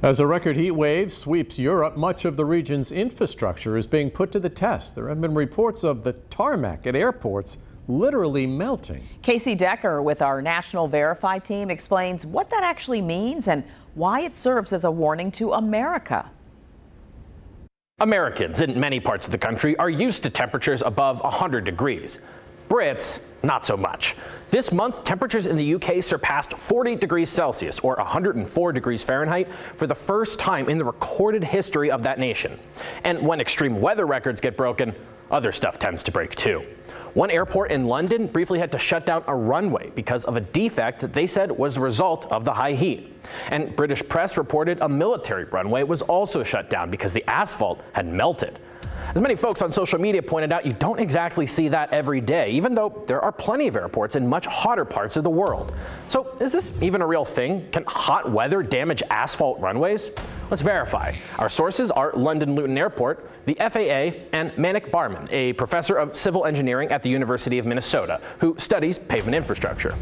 As a record heat wave sweeps Europe, much of the region's infrastructure is being put to the test. There have been reports of the tarmac at airports literally melting. Casey Decker with our National Verify team explains what that actually means and why it serves as a warning to America. Americans in many parts of the country are used to temperatures above 100 degrees. Brits, not so much. This month, temperatures in the UK surpassed 40 degrees Celsius, or 104 degrees Fahrenheit, for the first time in the recorded history of that nation. And when extreme weather records get broken, other stuff tends to break too. One airport in London briefly had to shut down a runway because of a defect that they said was the result of the high heat. And British press reported a military runway was also shut down because the asphalt had melted. As many folks on social media pointed out, you don't exactly see that every day, even though there are plenty of airports in much hotter parts of the world. So is this even a real thing? Can hot weather damage asphalt runways? Let's verify. Our sources are London Luton Airport, the FAA, and Manik Barman, a professor of civil engineering at the University of Minnesota, who studies pavement infrastructure.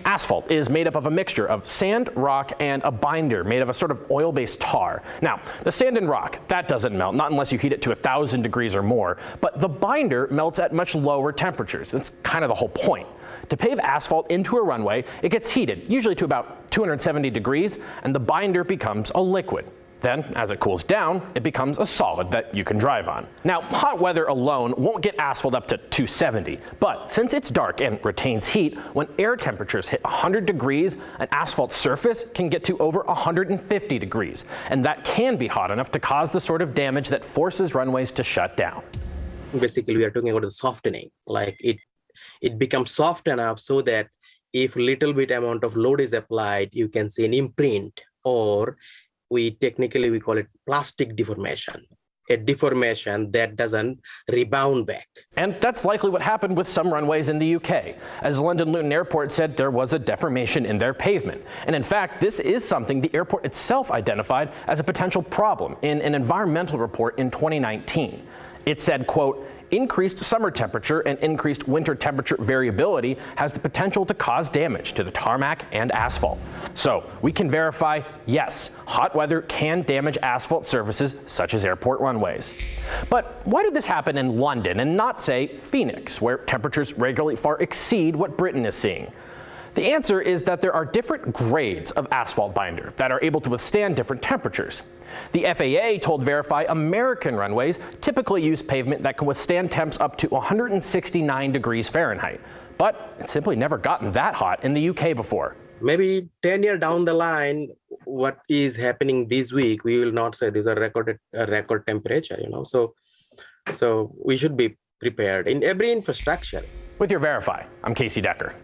Asphalt is made up of a mixture of sand, rock, and a binder made of a sort of oil-based tar. Now, the sand and rock, that doesn't melt, not unless you heat it to 1,000 degrees or more, but the binder melts at much lower temperatures. That's kind of the whole point. To pave asphalt into a runway, it gets heated, usually to about 270 degrees, and the binder becomes a liquid. Then, as it cools down, it becomes a solid that you can drive on. Now, hot weather alone won't get asphalt up to 270, but since it's dark and retains heat, when air temperatures hit 100 degrees, an asphalt surface can get to over 150 degrees, and that can be hot enough to cause the sort of damage that forces runways to shut down. Basically, we are talking about the softening, like it becomes soft enough so that if little bit amount of load is applied, you can see an imprint, or we call it plastic deformation, a deformation that doesn't rebound back. And that's likely what happened with some runways in the UK. As London Luton Airport said, there was a deformation in their pavement. And in fact, this is something the airport itself identified as a potential problem in an environmental report in 2019. It said, quote, "Increased summer temperature and increased winter temperature variability has the potential to cause damage to the tarmac and asphalt." So we can verify, yes, hot weather can damage asphalt surfaces such as airport runways. But why did this happen in London and not, say, Phoenix, where temperatures regularly far exceed what Britain is seeing? The answer is that there are different grades of asphalt binder that are able to withstand different temperatures. The FAA told Verify American runways typically use pavement that can withstand temps up to 169 degrees Fahrenheit, but it's simply never gotten that hot in the UK before. Maybe 10 years down the line, what is happening this week, we will not say these are record temperature, So we should be prepared in every infrastructure. With your Verify, I'm Casey Decker.